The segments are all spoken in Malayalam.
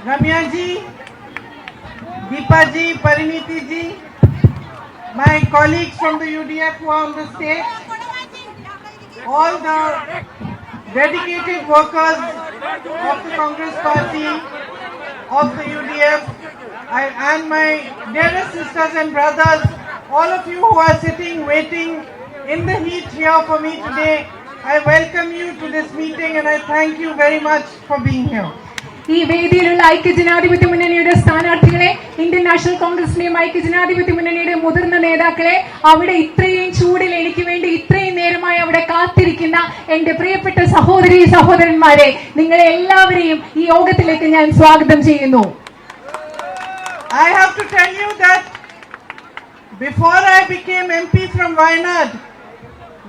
Ramya ji, Deepa ji, Pariniti ji, my colleagues from the UDF who are on the stage, all the dedicated workers of the Congress Party, of the UDF, and my dearest sisters and brothers, all of you who are sitting, waiting in the heat here for me today, I welcome you to this meeting and I thank you very much for being here. ഈ വേദിയിലുള്ള ഐക്യജനാധിപത്യ മുന്നണിയുടെ സ്ഥാനാർത്ഥികളെ, ഇന്ത്യൻ നാഷണൽ കോൺഗ്രസിന്റെയും ഐക്യജനാധിപത്യ മുന്നണിയുടെ മുതിർന്ന നേതാക്കളെ, അവിടെ ഇത്രയും ചൂടിൽ എനിക്ക് വേണ്ടി ഇത്രയും നേരമായി അവിടെ കാത്തിരിക്കുന്ന എന്റെ പ്രിയപ്പെട്ട സഹോദരീ സഹോദരന്മാരെ, നിങ്ങളെ എല്ലാവരെയും ഈ യോഗത്തിലേക്ക് ഞാൻ സ്വാഗതം ചെയ്യുന്നു. I have to tell you that before I became MP from Wayanad,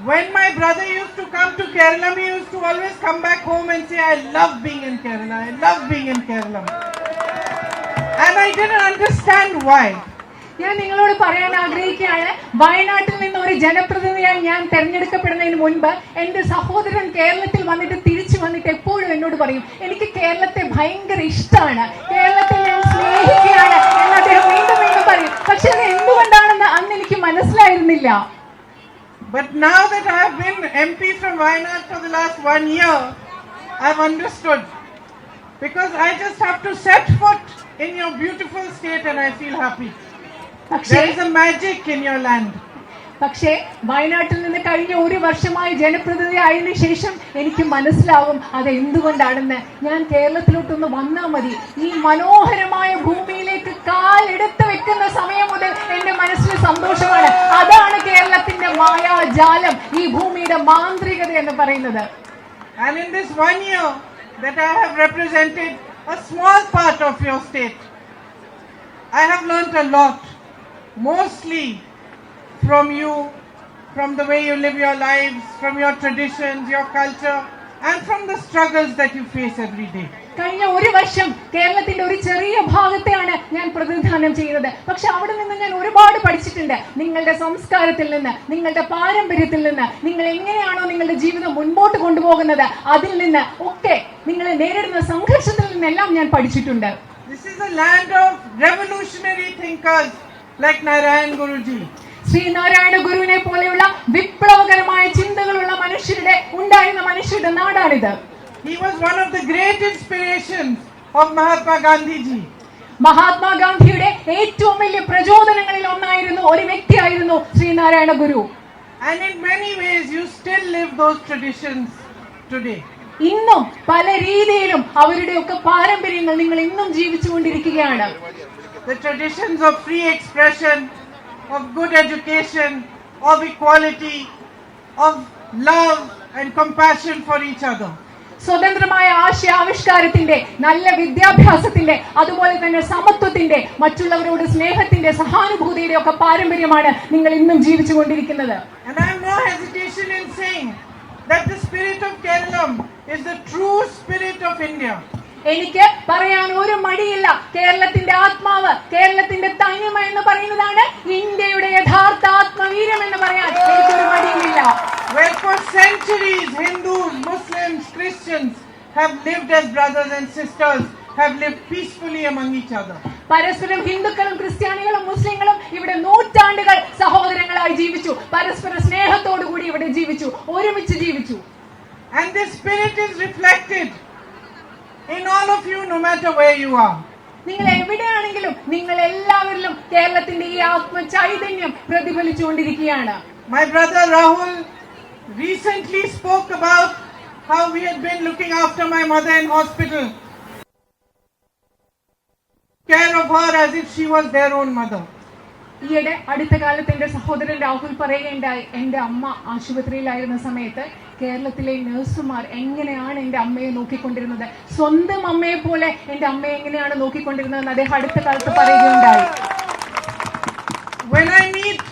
when my brother used to come to Kerala, he used to always come back home and say, I love being in Kerala, I love being in Kerala. And I didn't understand why. ഞാൻ നിങ്ങളോട് പറയാൻ ആഗ്രഹിക്കുകയാണ്, വയനാട്ടിൽ നിന്ന് ഒരു ജനപ്രതിനിധിയായി ഞാൻ തെരഞ്ഞെടുക്കപ്പെടുന്നതിന് മുൻപ് എന്റെ സഹോദരൻ കേരളത്തിൽ വന്നിട്ട് തിരിച്ചു വന്നിട്ട് എപ്പോഴും എന്നോട് പറയും, എനിക്ക് കേരളത്തെ ഭയങ്കര ഇഷ്ടമാണ്, കേരളത്തെ ഞാൻ സ്നേഹിക്കുകയാണ് എന്ന് അദ്ദേഹം വീണ്ടും വീണ്ടും പറയും. പക്ഷെ അത് എന്തുകൊണ്ടാണെന്ന് അന്ന് എനിക്ക് മനസ്സിലായിരുന്നില്ല. But now that I have been MP from Wayanad for the last 1 year, I have understood. Because I just have to set foot in your beautiful state and I feel happy. There is a magic in your land. പക്ഷേ വയനാട്ടിൽ നിന്ന് കഴിഞ്ഞ ഒരു വർഷമായി ജനപ്രതിനിധി ആയതിനു ശേഷം എനിക്ക് മനസ്സിലാവും അത് എന്തുകൊണ്ടാണെന്ന്. ഞാൻ കേരളത്തിലോട്ടൊന്ന് വന്നാൽ മതി, ഈ മനോഹരമായ ഭൂമിയിലേക്ക് കാലെടുത്ത് വെക്കുന്ന സമയം മുതൽ എന്റെ മനസ്സിൽ സന്തോഷമാണ്. അതാണ് കേരളത്തിന്റെ മായാജാലം, ഈ ഭൂമിയുടെ മാന്ത്രികത എന്ന് പറയുന്നത്. And in this 1 year that I have represented a small part of your state, I have learnt a lot, mostly from you, from the way you live your lives, from your traditions, your culture, and from the struggles that you face every day. കഴിഞ്ഞ ഒരു വർഷം കേരളത്തിന്റെ ഒരു ചെറിയ ഭാഗത്തെയാണ് ഞാൻ പ്രതിനിധാനം ചെയ്യുന്നത്. പക്ഷെ അവിടെ നിന്ന് ഞാൻ ഒരുപാട് പഠിച്ചിട്ടുണ്ട്. നിങ്ങളുടെ സംസ്കാരത്തിൽ നിന്ന്, നിങ്ങളുടെ പാരമ്പര്യത്തിൽ നിന്ന്, നിങ്ങൾ എങ്ങനെയാണോ നിങ്ങളുടെ ജീവിതം മുൻപോട്ട് കൊണ്ടുപോകുന്നത്, അതിൽ നിന്ന് ഒക്കെ നിങ്ങൾ നേരിടുന്ന സംഘർഷത്തിൽ നിന്നെല്ലാം ഞാൻ പഠിച്ചിട്ടുണ്ട്. This is a land of revolutionary thinkers like Narayan Guruji. Sreenarayana ഗുരുവിനെ പോലെയുള്ള വിപ്ലവകരമായ ചിന്തകളുള്ള ഉണ്ടായിരുന്ന മനുഷ്യരുടെ നാടാണിത്. He was one of the great inspirations of Mahatma Gandhi ji. മഹാത്മാഗാന്ധിയുടെ ഏറ്റവും വലിയ പ്രചോദനങ്ങളിൽ ഒന്നായിരുന്നു, ഒരു വ്യക്തിയായിരുന്നു ശ്രീനാരായണ ഗുരു. And in many ways you still live those traditions today. ഇന്നും പല രീതിയിലും അവരുടെയൊക്കെ പാരമ്പര്യങ്ങൾ നിങ്ങൾ ഇന്നും ജീവിച്ചുകൊണ്ടിരിക്കുകയാണ്. The traditions of free expression, of good education, of equality, of love and compassion for each other. സ്വതന്ത്രമായ ആശയാവിഷ്കാരത്തിന്റെ, നല്ല വിദ്യാഭ്യാസത്തിന്റെ, അതുപോലെ തന്നെ സമത്വത്തിന്റെ, മറ്റുള്ളവരോട് സ്നേഹത്തിന്റെ, സഹാനുഭൂതിയുടെ ഒക്കെ പാരമ്പര്യമാണ് നിങ്ങൾ ഇന്നും ജീവിച്ചുകൊണ്ടിരിക്കുന്നത്. And I have no hesitation in saying that the spirit of Kerala is the true spirit of India. എനിക്ക് പറയാൻ ഒരു മടിയില്ല, കേരളത്തിന്റെ ആത്മാവ്, കേരളത്തിന്റെ തനിമ എന്ന് പറയുന്നതാണ് ഇന്ത്യയുടെ യഥാർത്ഥ ആത്മവീര്യം എന്ന് പറയാൻ എനിക്കൊരു മടിയുമില്ല. Where for centuries Hindus, Muslims, Christians have lived as brothers and sisters, have lived peacefully among each other. പരസ്പരം ഹിന്ദുക്കളും ക്രിസ്ത്യാനികളും മുസ്ലിങ്ങളും ഇവിടെ നൂറ്റാണ്ടുകൾ സഹോദരങ്ങളായി ജീവിച്ചു, പരസ്പര സ്നേഹത്തോടു കൂടി ഇവിടെ ജീവിച്ചു, ഒരുമിച്ച് ജീവിച്ചു. And this spirit is reflected in all of you, no matter where you are. നിങ്ങൾ എവിടെയാണെങ്കിലും നിങ്ങൾ എല്ലാവരിലും കേരളത്തിന്റെ ഈ ആത്മചൈതന്യം പ്രതിഫലിച്ചുകൊണ്ടിരിക്കുകയാണ്. My brother Rahul recently spoke about how we had been looking after my mother in hospital, care of her as if she was their own mother. ഈയിടെ അടുത്ത കാലത്ത് എന്റെ സഹോദരൻ രാഹുൽ പറയുകയുണ്ടായി, എന്റെ അമ്മ ആശുപത്രിയിലായിരുന്ന സമയത്ത് കേരളത്തിലെ നഴ്സുമാർ എങ്ങനെയാണ് എന്റെ അമ്മയെ നോക്കിക്കൊണ്ടിരുന്നത്, സ്വന്തം അമ്മയെ പോലെ എന്റെ അമ്മയെ എങ്ങനെയാണ് നോക്കിക്കൊണ്ടിരുന്നതെന്ന് അദ്ദേഹം അടുത്ത കാലത്ത് പറയുകയുണ്ടായി. When I meet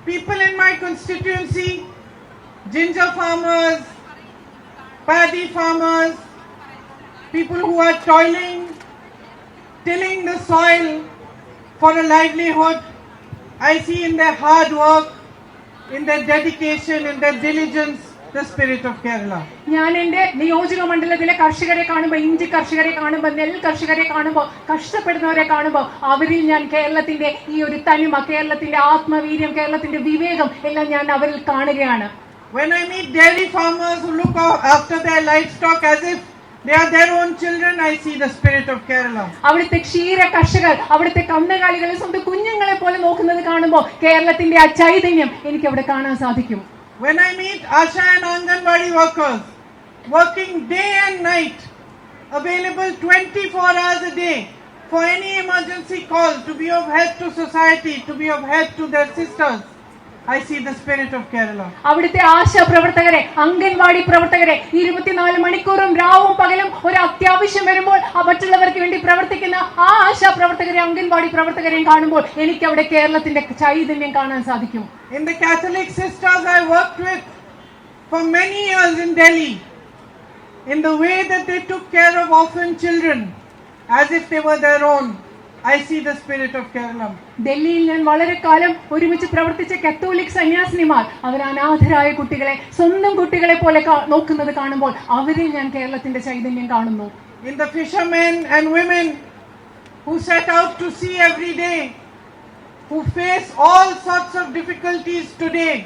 people in my constituency, ginger farmers, paddy farmers, people who are toiling, tilling the soil for a livelihood, I see in their hard work, in their dedication, in their diligence, the spirit of Kerala. ഞാൻ എന്റെ നിയോജക മണ്ഡലത്തിലെ കർഷകരെ കാണുമ്പോൾ, ഇഞ്ചി കർഷകരെ കാണുമ്പോൾ, നെൽ കർഷകരെ കാണുമ്പോൾ, കഷ്ടപ്പെടുന്നവരെ കാണുമ്പോൾ അവരിൽ ഞാൻ കേരളത്തിന്റെ ഈ ഒരു തനിമ, കേരളത്തിന്റെ ആത്മവീര്യം, കേരളത്തിന്റെ വിവേകം എല്ലാം ഞാൻ അവരിൽ കാണുകയാണ്. When I meet dairy farmers who look after their livestock as if they are their own children, I see the spirit of Kerala. അവിടുത്തെ ക്ഷീര കർഷകർ, അവിടുത്തെ കന്നുകാലികളെ സ്വന്തം കുഞ്ഞുങ്ങളെ പോലെ നോക്കുന്നത് കാണുമ്പോൾ കേരളത്തിന്റെ ആ ചൈതന്യം എനിക്ക് അവിടെ കാണാൻ സാധിക്കും. When I meet Asha and Anganwadi workers working day and night, available 24 hours a day for any emergency call, to be of help to society, to be of help to their sisters, I see the spirit of Kerala. അവിടുത്തെ ആശാ പ്രവർത്തകരെ, അംഗൻവാടി പ്രവർത്തകരെ 24 മണിക്കൂറും രാവും പകലും ഒരു അത്യാവശ്യം വരുമ്പോൾ മറ്റുള്ളവർക്ക് വേണ്ടി പ്രവർത്തിക്കുന്ന ആ ആശാ പ്രവർത്തകരെ, അംഗൻവാടി പ്രവർത്തകരെയും കാണുമ്പോൾ എനിക്ക് അവിടെ കേരളത്തിന്റെ ചൈതന്യം കാണാൻ സാധിക്കും. In the Catholic sisters I worked with for many years in Delhi, in the way that they took care of orphan children as if they were their own, I see the spirit of Kerala. ഡൽഹിയിൽ ഞാൻ വളരെ കാലം ഒരുമിച്ച് പ്രവർത്തിച്ച കത്തോലിക് സന്യാസിനിമാർ അവർ അനാഥരായ കുട്ടികളെ സ്വന്തം കുട്ടികളെ പോലെ നോക്കുന്നത് കാണുമ്പോൾ അവരിൽ ഞാൻ കേരളത്തിന്റെ ചൈതന്യം കാണുന്നു. In the fishermen and women who set out to sea every day, who face all sorts of difficulties today,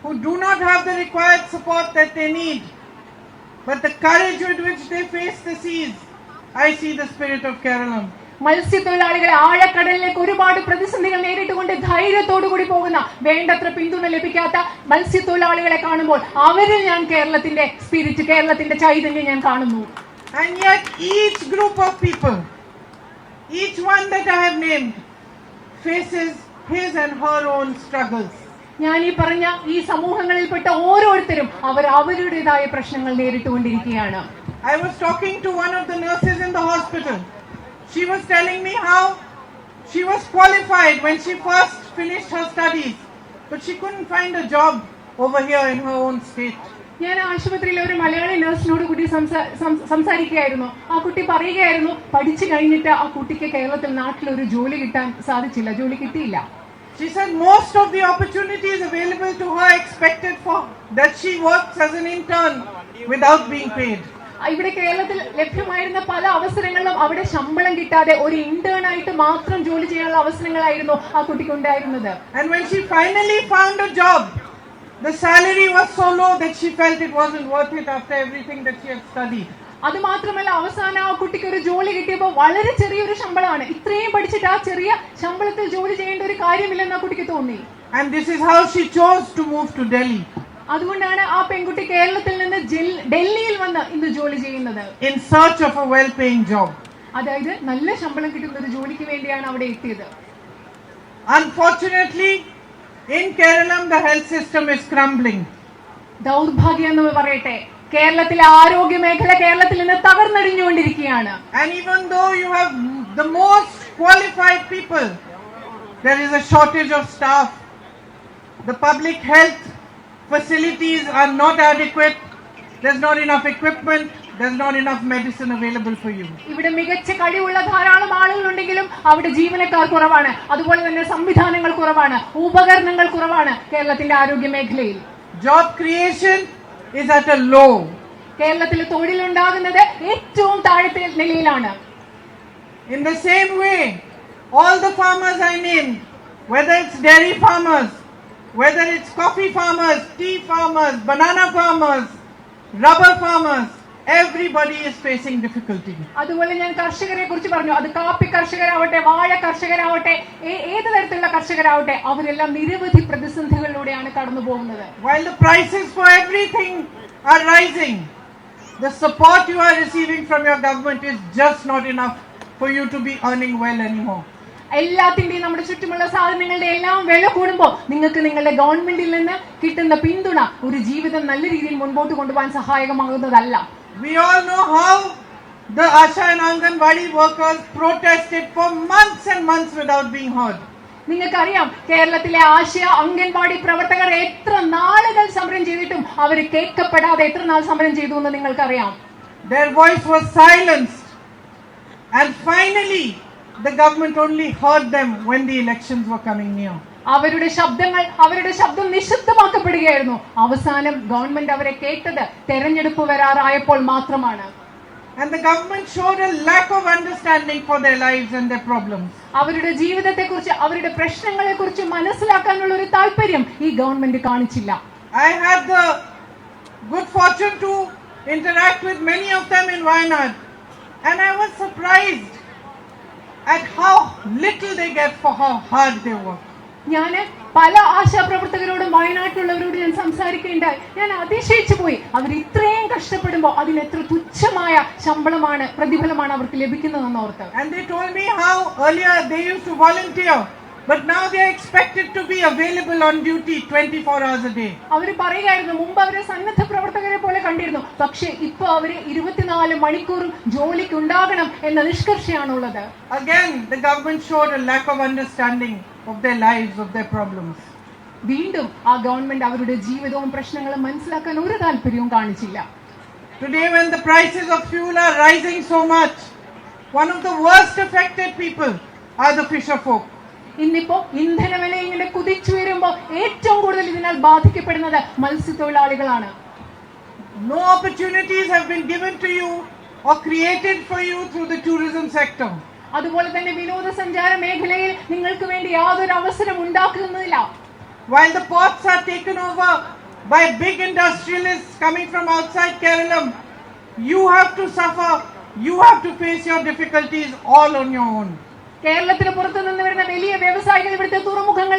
who do not have the required support that they need, but the courage with which they face the seas, I see the spirit of Kerala. മത്സ്യത്തൊഴിലാളികളെ ആഴക്കടലിലേക്ക് ഒരുപാട് പ്രതിസന്ധികൾ നേരിട്ടുകൊണ്ട് ധൈര്യത്തോടുകൂടി പോകുന്ന, വേണ്ടത്ര പിന്തുണ ലഭിക്കാത്ത മത്സ്യത്തൊഴിലാളികളെ കാണുമ്പോൾ അവരിൽ ഞാൻ കേരളത്തിന്റെ സ്പിരിറ്റ്, കേരളത്തിന്റെ ചൈതന്യം ഞാൻ കാണുന്നു. And yet each group of people, each one that I have named, faces his and her own struggles. ഞാൻ ഈ പറഞ്ഞ ഈ സമൂഹങ്ങളിൽപ്പെട്ട ഓരോരുത്തരും അവർ അവരുടേതായ പ്രശ്നങ്ങൾ നേരിട്ടുകൊണ്ടിരിക്കുകയാണ്. I was talking to one of the nurses in the hospital. She was telling me how she was qualified when she first finished her studies, but she couldn't find a job over here in her own state. ഞാൻ ആശുപത്രിയിലെ ഒരു മലയാളി നഴ്സിനോട് കൂടി സംസാരിക്കുകയായിരുന്നു. ആ കുട്ടി പറയുകയായിരുന്നു, പഠിച്ചു കഴിഞ്ഞിട്ട് ആ കുട്ടിക്ക് കേരളത്തിൽ നാട്ടിലൊരു ജോലി കിട്ടാൻ സാധിച്ചില്ല, ജോലി കിട്ടിയില്ല. She said most of the opportunities available to her expected for that she works as an intern without being paid. ഇവിടെ കേരളത്തിൽ ലഭ്യമായിരുന്ന പല അവസരങ്ങളിലും അവിടെ ശമ്പളം കിട്ടാതെ ഒരു ഇന്റേൺ ആയിട്ട് മാത്രം ജോലി ചെയ്യാനുള്ള അവസരങ്ങളായിരുന്നു ആ കുട്ടിക്ക് ഉണ്ടായിരുന്നത്. And when she finally found a job, the salary was so low that she felt it wasn't worth it after everything that she had studied. അത് മാത്രമല്ല, അവസാനം ആ കുട്ടിക്ക് ഒരു ജോലി കിട്ടിയപ്പോൾ വളരെ ചെറിയൊരു ശമ്പളമാണ്. ഇത്രയും പഠിച്ചിട്ട് ആ ചെറിയ ശമ്പളത്തിൽ ജോലി ചെയ്യേണ്ട ഒരു കാര്യമില്ലെന്ന് ആ കുട്ടിക്ക് തോന്നി. And this is how she chose to move to Delhi. അതുകൊണ്ടാണ് ആ പെൺകുട്ടി കേരളത്തിൽ നിന്ന് ഡൽഹിയിൽ വന്ന് ഇന്ന് ജോലി ചെയ്യുന്നത്. In search of a well-paying job. അതായത് നല്ല ശമ്പളം കിട്ടുന്ന ഒരു ജോലിക്ക് വേണ്ടിയാണ് അവിടെ എത്തിയത്. Unfortunately, in Kerala the health system is crumbling. ദൗർഭാഗ്യം എന്ന് പറയട്ടെ, കേരളത്തിലെ ആരോഗ്യ മേഖല കേരളത്തിൽ നിന്ന് തകർന്നടിഞ്ഞുകൊണ്ടിരിക്കുകയാണ്. And even though you have the most qualified people, there is a shortage of staff. The public health facilities are not adequate. There's not enough equipment. There's not enough medicine available for you. ഇവിടെ മികച്ച കഴിവുള്ള ധാരാളം ആളുകളുണ്ടെങ്കിലും അവിടെ ജീവനക്കാർ കുറവാണ്. അതുപോലെ തന്നെ സംവിധാനങ്ങൾ കുറവാണ്, ഉപകരണങ്ങൾ കുറവാണ് കേരളത്തിന്റെ ആരോഗ്യ മേഖലയിൽ. Job creation is at a low. കേരളത്തിൽ തൊഴിലുണ്ടാകുന്നത് ഏറ്റവും താഴത്തെ നിലയിലാണ്. In the same way, all the farmers I named, whether it's dairy farmers, whether it's coffee farmers, tea farmers, banana farmers, rubber farmers, everybody is facing difficulty. അതുപോലെ ഞാൻ കർഷകരെ കുറിച്ച് പറഞ്ഞു. അത് കാപ്പി കർഷകരാവട്ടെ, വാഴ കർഷകരാവട്ടെ, ഏത് തരത്തിലുള്ള കർഷകരാവട്ടെ, അവരെല്ലാം നിരവധി പ്രതിസന്ധികളിലൂടെയാണ് കടന്നു പോകുന്നത്. While the prices for everything are rising, the support you are receiving from your government is just not enough for you to be earning well anymore. എല്ലാത്തിന്റെയും, നമ്മുടെ ചുറ്റുമുള്ള സാധനങ്ങളുടെ എല്ലാം വില കൂടുമ്പോൾ നിങ്ങൾക്ക് നിങ്ങളുടെ ഗവൺമെന്റിൽ നിന്ന് കിട്ടുന്ന പിന്തുണ ഒരു ജീവിതം നല്ല രീതിയിൽ മുൻപോട്ട് കൊണ്ടുപോകാൻ സഹായകമാകുന്നതല്ല. We all know how the Asha and Anganwadi workers protested for months and months without being heard. നിങ്ങൾക്കറിയാം, കേരളത്തിലെ ആശയ അംഗൻവാടി പ്രവർത്തകർ എത്ര നാളുകൾ സമരം ചെയ്തിട്ടും അവർ കേൾക്കപ്പെടാതെ എത്ര നാൾ സമരം ചെയ്തു എന്ന് നിങ്ങൾക്കറിയാം. Their voice was silenced, and finally the government only heard them when the elections were coming near. അവരുടെ ശബ്ദം നിശബ്ദമാക്കപ്പെടുകയായിരുന്നു. അവസാനം ഗവൺമെന്റ് അവരെ കേട്ടത് തെരഞ്ഞെടുപ്പ് വരാറായപ്പോൾ മാത്രമാണ്. And the government showed a lack of understanding for their lives and their problems. അവരുടെ ജീവിതത്തെക്കുറിച്ച് അവരുടെ പ്രശ്നങ്ങളെക്കുറിച്ച് മനസ്സിലാക്കാനുള്ള ഒരു താല്പര്യം ഈ ഗവൺമെന്റ് കാണിച്ചില്ല. I had the good fortune to interact with many of them in Wayanad, and I was surprised at how little they get for how hard they work. ഞാൻ പല ആശാപ്രവർത്തകരോടും വയനാട്ടിലുള്ളവരോട് ഞാൻ സംസാരിക്കുകയുണ്ടായി. ഞാൻ അതിശയിച്ചു പോയി. അവർ ഇത്രയും കഷ്ടപ്പെടുമ്പോൾ അതിന് എത്ര തുച്ഛമായ ശമ്പളമാണ്, പ്രതിഫലമാണ് അവർക്ക് ലഭിക്കുന്നതെന്ന് ഓർത്ത്. And they told me how earlier they used to volunteer, but now they are expected to be available on duty 24 hours a day. അവർ പറയുകയായിരുന്നു, മുമ്പ് അവരെ സന്നദ്ധ പ്രവർത്തകരെ പോലെ കണ്ടിരുന്നു, പക്ഷേ ഇപ്പൊ അവര് 24 മണിക്കൂറും ജോലിക്ക് ഉണ്ടാകണം എന്ന നിഷ്കർഷയാണുള്ളത്. Again, the government showed a lack of understanding of their lives, of their problems. വീണ്ടും ആ ഗവൺമെന്റ് അവരുടെ ജീവിതവും പ്രശ്നങ്ങളും മനസ്സിലാക്കാൻ ഒരു താല്പര്യവും കാണിച്ചില്ല. Today, when the prices of fuel are rising so much, one of the worst affected people are the fisher folk. ഇന്നിപ്പോ ഇന്ധനവില ഇങ്ങനെ കുതിച്ചുയരുമ്പോൾ ഏറ്റവും കൂടുതൽ ഇതിനാൽ ബാധിക്കപ്പെടുന്നത് മത്സ്യത്തൊഴിലാളികളാണ്. No opportunities have been given to you or created for you through the tourism sector. അതുപോലെ തന്നെ വിനോദസഞ്ചാര മേഖലയിൽ നിങ്ങൾക്ക് വേണ്ടി യാതൊരു അവസരം ഉണ്ടാക്കുന്നില്ല. While the ports are taken over by big industrialists coming from outside Kerala, you have to suffer, you have to face your difficulties all on your own. കേരളത്തിന് പുറത്തു നിന്ന് വരുന്ന വലിയ വ്യവസായികൾ ഇവിടുത്തെ തുറമുഖങ്ങൾ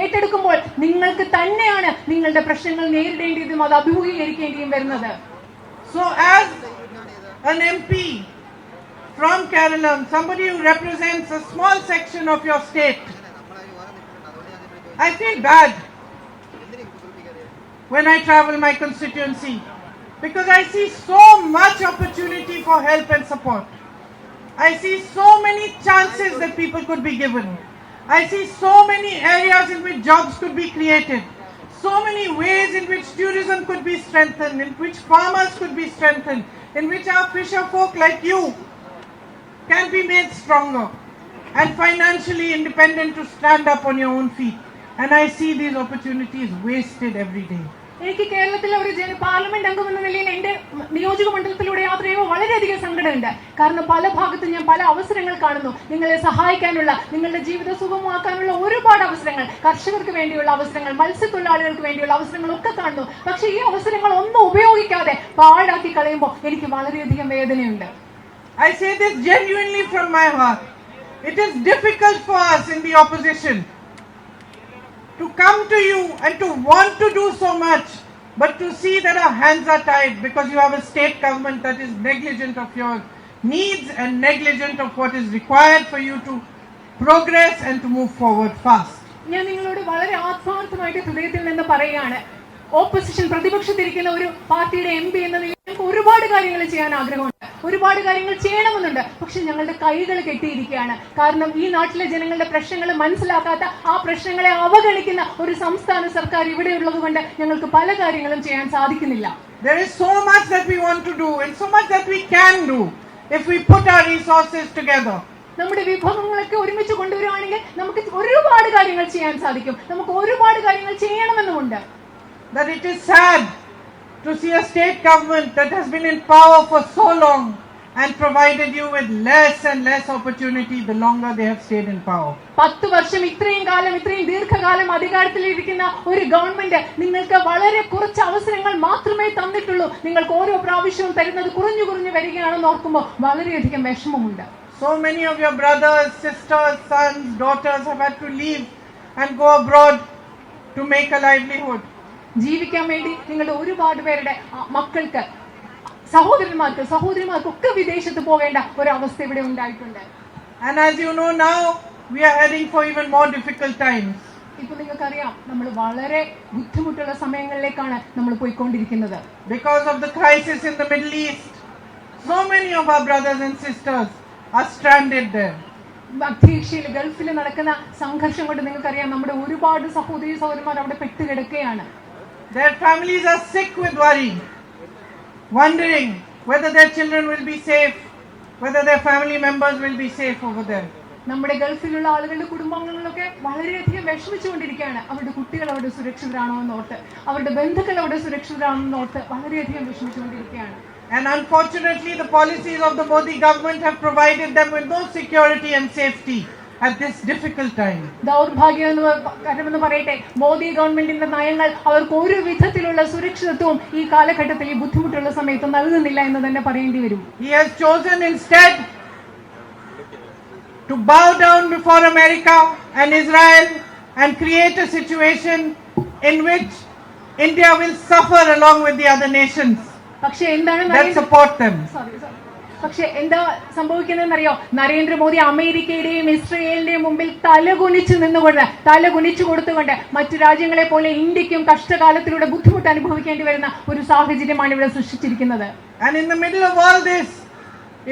ഏറ്റെടുക്കുമ്പോൾ നിങ്ങൾക്ക് തന്നെയാണ് നിങ്ങളുടെ പ്രശ്നങ്ങൾ നേരിടേണ്ടതും അത് അഭിമുഖീകരിക്കേണ്ടിയും വരുന്നത്. So as an MP from Kerala, somebody who represents a small section of your state, I feel bad when I travel my constituency because I see so much opportunity for help and support. I see so many chances that people could be given. I see so many areas in which jobs could be created. So many ways in which tourism could be strengthened, in which farmers could be strengthened, in which our fisher folk like you can be made stronger and financially independent to stand up on your own feet. And I see these opportunities wasted every day. എനിക്ക് കേരളത്തിലെ ഒരു പാർലമെന്റ് അംഗം എന്ന നിലയിൽ എന്റെ നിയോജക മണ്ഡലത്തിലൂടെ യാത്ര ചെയ്യുമ്പോൾ വളരെയധികം സങ്കടമുണ്ട്. കാരണം പല ഭാഗത്തും ഞാൻ പല അവസരങ്ങൾ കാണുന്നു. നിങ്ങളെ സഹായിക്കാനുള്ള, നിങ്ങളുടെ ജീവിതം സുഗമമാക്കാനുള്ള ഒരുപാട് അവസരങ്ങൾ, കർഷകർക്ക് വേണ്ടിയുള്ള അവസരങ്ങൾ, മത്സ്യത്തൊഴിലാളികൾക്ക് വേണ്ടിയുള്ള അവസരങ്ങളൊക്കെ കാണുന്നു. പക്ഷെ ഈ അവസരങ്ങൾ ഒന്നും ഉപയോഗിക്കാതെ പാഴാക്കി കളയുമ്പോൾ എനിക്ക് വളരെയധികം വേദനയുണ്ട്. I say this genuinely from my heart. It is difficult for us in the opposition to come to you and to want to do so much, but to see that our hands are tied because you have a state government that is negligent of your needs and negligent of what is required for you to progress and to move forward fast. ഞാൻ നിങ്ങളോട് വളരെ ആത്മാർത്ഥമായിട്ട് ഹൃദയത്തിൽ നിന്ന് പറയുകയാണ്, ഓപ്പോസിഷൻ പ്രതിപക്ഷത്തിരിക്കുന്ന ഒരു പാർട്ടിയുടെ MP എന്ന നിലയിൽ ഞങ്ങൾക്ക് ഒരുപാട് കാര്യങ്ങൾ ചെയ്യാൻ ആഗ്രഹമുണ്ട്, ഒരുപാട് കാര്യങ്ങൾ ചെയ്യണമെന്നുണ്ട്. പക്ഷെ ഞങ്ങളുടെ കൈകൾ കെട്ടിയിരിക്കുകയാണ്. കാരണം ഈ നാട്ടിലെ ജനങ്ങളുടെ പ്രശ്നങ്ങൾ മനസ്സിലാക്കാത്ത, ആ പ്രശ്നങ്ങളെ അവഗണിക്കുന്ന ഒരു സംസ്ഥാന സർക്കാർ ഇവിടെ ഉള്ളത് കൊണ്ട് ഞങ്ങൾക്ക് പല കാര്യങ്ങളും ചെയ്യാൻ സാധിക്കുന്നില്ല. There is so much that we want to do and so much that we can do if we put our resources together. നമ്മുടെ വിഭവങ്ങളൊക്കെ ഒരുമിച്ച് കൊണ്ടുവരുവാണെങ്കിൽ നമുക്ക് ഒരുപാട് കാര്യങ്ങൾ ചെയ്യാൻ സാധിക്കും. നമുക്ക് ഒരുപാട് കാര്യങ്ങൾ ചെയ്യണമെന്നുമുണ്ട്. That it is sad to see a state government that has been in power for so long and provided you with less and less opportunity the longer they have stayed in power. 10 വർഷം ഇത്രയും ദീർഘകാലം അധികാരത്തിലിരിക്കുന്ന ഒരു ഗവൺമെന്റ് നിങ്ങൾക്ക് വളരെ കുറച്ച് അവസരങ്ങൾ മാത്രമേ തന്നിട്ടുള്ളൂ. നിങ്ങൾക്ക് ഓരോ പ്രാവശ്യവും തരുന്നത് കുറഞ്ഞു വരികയാണെന്ന് ഓർക്കുമ്പോൾ വളരെയധികം വിഷമമുണ്ട്. So many of your brothers, sisters, sons, daughters have had to leave and go abroad to make a livelihood. ജീവിക്കാൻ വേണ്ടി നിങ്ങളുടെ ഒരുപാട് പേരുടെ മക്കൾക്ക്, സഹോദരന്മാർക്കൊക്കെ വിദേശത്ത് പോകേണ്ട ഒരു അവസ്ഥ ഇവിടെ ഉണ്ടായിട്ടുണ്ട്. And as you know now, we are heading for even more difficult times. ഇപ്പോൾ നിങ്ങൾക്കറിയാം, നമ്മൾ വളരെ ബുദ്ധിമുട്ടുള്ള സമയങ്ങളിലേക്കാണ് നമ്മൾ പോയിക്കൊണ്ടിരിക്കുന്നത്. Because of the crisis in the Middle East, so many of our brothers and sisters are stranded there. മധ്യേഷ്യയിൽ, ഗൾഫിൽ നടക്കുന്ന സംഘർഷം കൊണ്ട് നിങ്ങൾക്കറിയാം, നമ്മുടെ ഒരുപാട് സഹോദരന്മാർ അവിടെ പെട്ടുകിടക്കുകയാണ്. Their families are sick with worry, wondering whether their children will be safe, whether their family members will be safe over there. നമ്മുടെ ഗൾഫിലുള്ള ആളുകളുടെ കുടുംബാംഗങ്ങളൊക്കെ വളരെയധികം വിഷമിച്ചുകൊണ്ടിരിക്കുകയാണ്. അവരുടെ കുട്ടികൾ അവിടെ സുരക്ഷിതരാണോ എന്നോർത്ത്, അവരുടെ ബന്ധുക്കൾ അവിടെ സുരക്ഷിതരാണോ എന്നോർത്ത് വളരെയധികം വിഷമിച്ചുകൊണ്ടിരിക്കുകയാണ്. And unfortunately, the policies of the Modi government have provided them with no security and safety at this difficult time. ദൗർഭാഗ്യമെന്ന് പറയട്ടെ, മോദി ഗവൺമെന്റിന്റെ നയങ്ങൾ അവർക്ക് ഒരു വിധത്തിലുള്ള സുരക്ഷിതത്വവും ഈ കാലഘട്ടത്തിൽ ഈ ബുദ്ധിമുട്ടുള്ള സമയത്ത് നൽകുന്നില്ല എന്ന് തന്നെ പറയേണ്ടി വരും. He has chosen instead to bow down before America and Israel and create a situation in which India will suffer along with the other nations that support them. പക്ഷെ എന്താ സംഭവിക്കുന്നതെന്നറിയോ? നരേന്ദ്രമോദി അമേരിക്കയുടെയും ഇസ്രയേലിന്റെയും മുമ്പിൽ തലകുനിച്ചു കൊടുത്തുകൊണ്ട് മറ്റു രാജ്യങ്ങളെ പോലെ ഇന്ത്യക്കും കഷ്ടകാലത്തിലൂടെ ബുദ്ധിമുട്ട് അനുഭവിക്കേണ്ടി വരുന്ന ഒരു സാഹചര്യമാണ് ഇവിടെ സൃഷ്ടിച്ചിരിക്കുന്നത്. And in the middle of all this,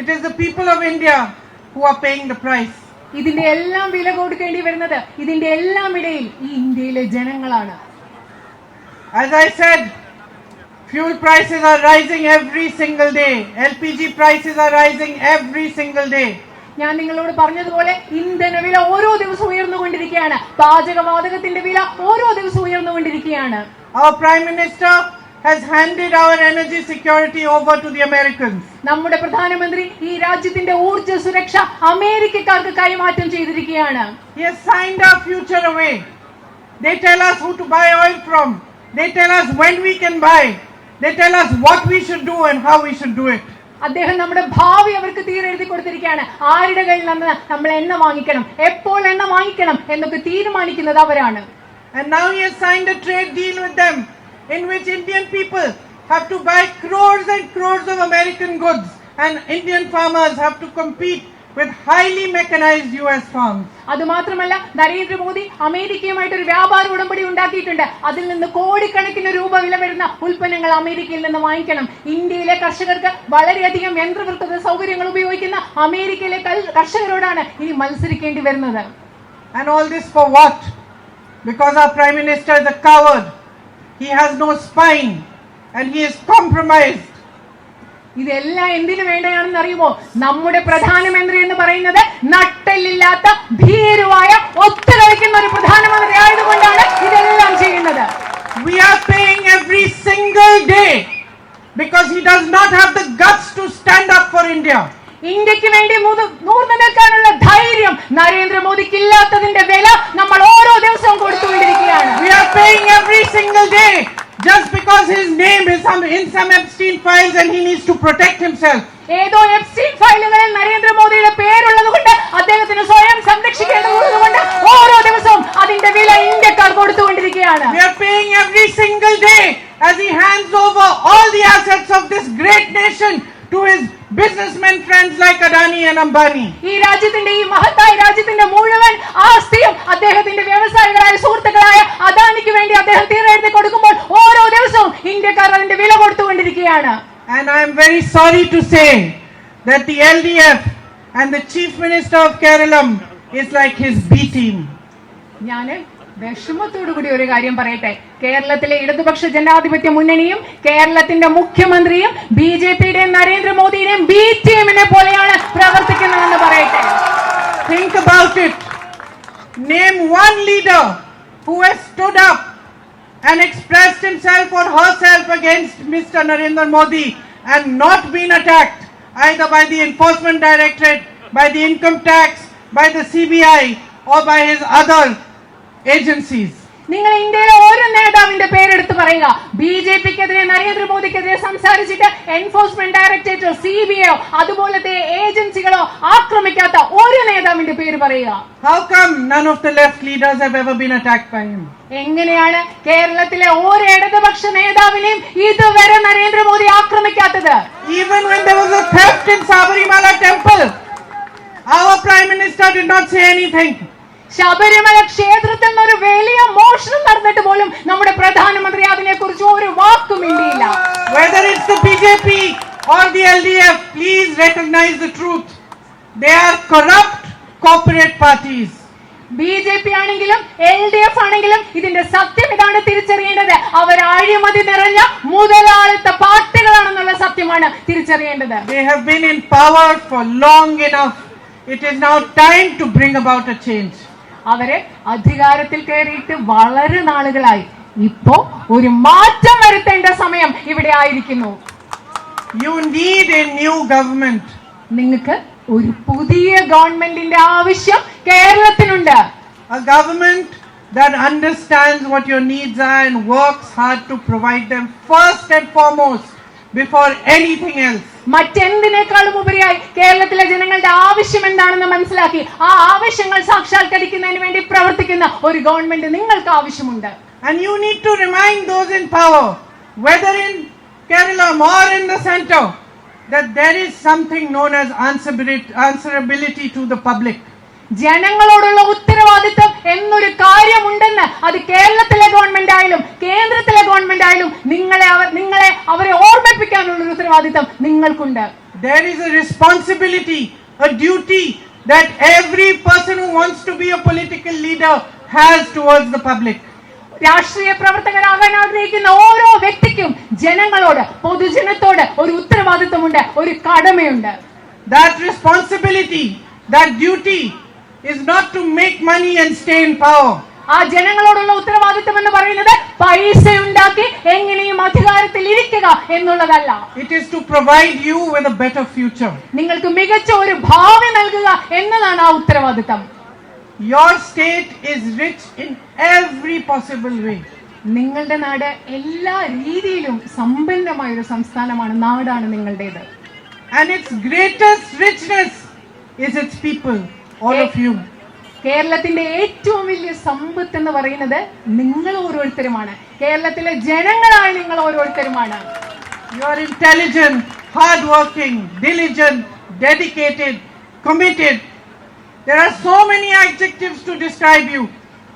it is the people of India who are paying the price. ഇതിന്റെ എല്ലാം വില കൊടുക്കേണ്ടി വരുന്നത് ഇതിന്റെ എല്ലാം ഇടയിൽ ഈ ഇന്ത്യയിലെ ജനങ്ങളാണ്. As I said, fuel prices are rising every single day. LPG prices are rising every single day. ഞാൻ നിങ്ങളോട് പറഞ്ഞതുപോലെ ഇന്ധന വില ഓരോ ദിവസവും ഉയർന്നുകൊണ്ടിരിക്കുകയാണ്. പാചകവാതകത്തിന്റെ വില ഓരോ ദിവസവും ഉയർന്നുകൊണ്ടിരിക്കുകയാണ്. Our Prime Minister has handed our energy security over to the Americans. നമ്മുടെ പ്രധാനമന്ത്രി ഈ രാജ്യത്തിന്റെ ഊർജ്ജ സുരക്ഷ അമേരിക്കക്കാർക്ക് കൈമാറ്റം ചെയ്തിരിക്കുകയാണ്. He has signed our future away. They tell us who to buy oil from. They tell us when we can buy. They tell us what we should do and how we should do it. അദ്ദേഹം നമ്മുടെ ഭാവി അവർക്ക് തീരെഴുതി കൊടുത്തിരിക്കുകയാണ്. ആരുടെ കയ്യിൽ നിന്ന് നമ്മൾ എണ്ണ വാങ്ങിക്കണം, എപ്പോൾ എണ്ണ വാങ്ങിക്കണം എന്നൊക്കെ തീരുമാനിക്കുന്നത് അവരാണ്. And now he has signed a trade deal with them in which Indian people have to buy crores and crores of American goods and Indian farmers have to compete with highly mechanized US farms. അതുമാത്രമല്ല, നരേന്ദ്രമോദി അമേരിക്കയുമായിട്ട് ഒരു വ്യാപാര ഉടമ്പടി ഉണ്ടാക്കിയിട്ടുണ്ട്. അതിൽ നിന്ന് കോടിക്കണക്കിന് രൂപ വില വരുന്ന ഉൽപ്പന്നങ്ങൾ അമേരിക്കയിൽ നിന്ന് വാങ്ങിക്കണം. ഇന്ത്യയിലെ കർഷകർക്ക് വളരെയധികം യന്ത്രവൃത്ത സൗകര്യങ്ങൾ ഉപയോഗിക്കുന്ന അമേരിക്കയിലെ കർഷകരോടാണ് ഇനി മത്സരിക്കേണ്ടി വരുന്നത്. And all this for what? Because our Prime Minister is a coward. He has no spine and he is compromised. ഇതെല്ലാം എന്തിനു വേണ്ടിയാണെന്ന് അറിയുമോ? നമ്മുടെ പ്രധാനമന്ത്രി എന്ന് പറയുന്നത് നട്ടെല്ലില്ലാത്ത ഭീരുവായ ഒത്തുകളിക്കുന്ന ഒരു പ്രധാനമന്ത്രി ആയതുകൊണ്ടാണ് ഇതെല്ലാം ചെയ്യുന്നത്. We are paying every single day because he does not have the guts to stand up for India. ഇന്ത്യക്ക് വേണ്ടി നൂർന്നു നിൽക്കാനുള്ള ധൈര്യം നരേന്ദ്രമോദിക്ക് ഇല്ലാത്തതിന്റെ വില നമ്മൾ ഓരോ ദിവസവും കൊടുത്തുകൊണ്ടിരിക്കുകയാണ്. We are paying every single day just because his name is in some Epstein files and he needs to protect himself. ഏതോ എപ്സ്റ്റീൻ ഫയലുകളിൽ നരേന്ദ്രമോദിയുടെ പേരുള്ളത് കൊണ്ട് അദ്ദേഹത്തിന് സ്വയം സംരക്ഷിക്കേണ്ടതുകൊണ്ട് ഓരോ ദിവസവും അതിന്റെ വില ഇന്ത്യക്കാർ കൊടുത്തുകൊണ്ടിരിക്കുകയാണ്. We are paying every single day as he hands over all the assets of this great nation to his businessmen friends like Adani and Ambani. ഈ രാജ്യത്തിന്റെ ഈ മഹത്തായ രാജ്യത്തിന്റെ മുഴുവൻ ആസ്തിയും അദ്ദേഹത്തിന്റെ വ്യവസായികളായ സുഹൃത്തുക്കളായ അദാനിക്ക് വേണ്ടി അദ്ദേഹം തീരെഴുതി കൊടുക്കുമ്പോൾ ഓരോ ദിവസവും ഇന്ത്യക്കാർ അതിന്റെ വില കൊടുത്തുകൊണ്ടിരിക്കുകയാണ്. And I am very sorry to say that the LDF and the Chief Minister of Kerala is like his B team. ഞാന് വിഷമത്തോടു കൂടി ഒരു കാര്യം പറയട്ടെ. കേരളത്തിലെ ഇടതുപക്ഷ ജനാധിപത്യ മുന്നണിയും കേരളത്തിന്റെ മുഖ്യമന്ത്രിയും BJPയുടെയും നരേന്ദ്രമോദിയുടെയും ബി ടീമിനെ പോലെയാണ് പ്രവർത്തിക്കുന്നതെന്ന് പറയട്ടെ. Think about it. Name one leader who has stood up and expressed himself or herself against Mr. Narendra Modi and not been attacked either by the Enforcement Directorate, by the Income Tax, by the CBI or by his other agencies. നിങ്ങൾ ഇന്ത്യയിലെ ഓരോ നേതാവിന്റെ പേരെടുത്ത് പറയുക. BJPക്കെതിരെ നരേന്ദ്രമോദിക്കെതിരെ സംസാരിച്ചിട്ട് എൻഫോഴ്സ്മെന്റ് ഡയറക്ടറേറ്റോ CBIയോ അതുപോലത്തെ ഏജൻസികളോ ആക്രമിക്കാത്ത ഒരു നേതാവിന്റെ പേര് പറയുക. How come none of the left leaders have ever been attacked by him? എങ്ങനെയാണ് കേരളത്തിലെ ഒരു ഇടതുപക്ഷ നേതാവിനെയും ഇതുവരെ Narendra Modi ആക്രമിക്കാത്തത്? Even when there was a theft in Sabarimala temple, our Prime Minister did not say anything. Sabarimala ക്ഷേത്രത്തിൽ നിന്ന് ഒരു വലിയ മോഷണം നടന്നിട്ട് പോലും നമ്മുടെ പ്രധാനമന്ത്രി അതിനെ കുറിച്ച് ഒരു വാക്കും മിണ്ടിയില്ല. Whether it's the BJP or the LDF, please recognize the truth. They are corrupt corporate parties. BJP ആണെങ്കിലും LDF ആണെങ്കിലും ഇതിന്റെ സത്യം ഇതാണ് തിരിച്ചറിയേണ്ടത്. അവർ അഴിമതി നിറഞ്ഞ മുതലാളിത്ത പാർട്ടികളാണെന്നുള്ള സത്യമാണ് തിരിച്ചറിയേണ്ടത്. They have been in power for long enough. it is now time to bring about a change. അവരെ അധികാരത്തിൽ കയറിയിട്ട് വളരെ നാളുകളായി. ഇപ്പോ ഒരു മാറ്റം വരുത്തേണ്ട സമയം ഇവിടെ ആയിരിക്കുന്നു. You need a new government. നിങ്ങൾക്ക് ഒരു പുതിയ ഗവൺമെന്റിന്റെ ആവശ്യം കേരളത്തിനുണ്ട്. A government that understands what your needs are and works hard to provide them first and foremost before anything else. മറ്റെന്തിനേക്കാളും ഉപരിയായി കേരളത്തിലെ ജനങ്ങളുടെ ആവശ്യം എന്താണെന്ന് മനസ്സിലാക്കി ആ ആവശ്യങ്ങൾ സാക്ഷാത്കരിക്കുന്നതിന് വേണ്ടി പ്രവർത്തിക്കുന്ന ഒരു ഗവൺമെന്റ് നിങ്ങൾക്ക് ആവശ്യമുണ്ട്. And you need to remind those in power, whether in Kerala or in the center, that there is something known as answerability to the public. ജനങ്ങളോടുള്ള ഉത്തരവാദിത്വം എന്നൊരു കാര്യമുണ്ടെന്ന് അത് കേരളത്തിലെ ഗവൺമെന്റ് ആയാലും കേന്ദ്രത്തിലെ ഗവൺമെന്റ് ആയാലും അവരെ ഓർമ്മിപ്പിക്കാനുള്ള ഒരു ഉത്തരവാദിത്വം നിങ്ങൾക്കുണ്ട്. There is a responsibility, a duty that every person who wants to be a political leader has towards the public. രാഷ്ട്രീയ പ്രവർത്തകരാകാൻ ആഗ്രഹിക്കുന്ന ഓരോ വ്യക്തിക്കും ജനങ്ങളോട് പൊതുജനത്തോട് ഒരു ഉത്തരവാദിത്വമുണ്ട്, ഒരു കടമയുണ്ട്. That responsibility, that duty is not to make money and stay in power. ആ ജനങ്ങളോടുള്ള ഉത്തരവാദിത്വം എന്ന് പറയുന്നത് പൈസ ഉണ്ടാക്കി എങ്ങനെയും അധികാരത്തിൽ ഇരിക്കുക എന്നുള്ളതല്ല. It is to provide you with a better future. നിങ്ങൾക്ക് മികച്ച ഒരു ഭാവി നൽകുക എന്നതാണ് ആ ഉത്തരവാദിത്വം. Your state is rich in every possible way. നിങ്ങളുടെ നാട് എല്ലാ രീതിയിലും സമ്പന്നമായ ഒരു സംസ്ഥാനമാണ്, നാടാണ് നിങ്ങളുടേത്. And its greatest richness is its people, all of you. കേരളത്തിന്റെ ഏറ്റവും വലിയ സമ്പത്ത് എന്ന് പറയുന്നത് നിങ്ങൾ ഓരോരുത്തരുമാണ്. കേരളത്തിലെ ജനങ്ങളായ നിങ്ങൾ ഓരോരുത്തരുമാണ്. You are intelligent, hardworking, diligent, dedicated, committed. There are so many adjectives to describe you.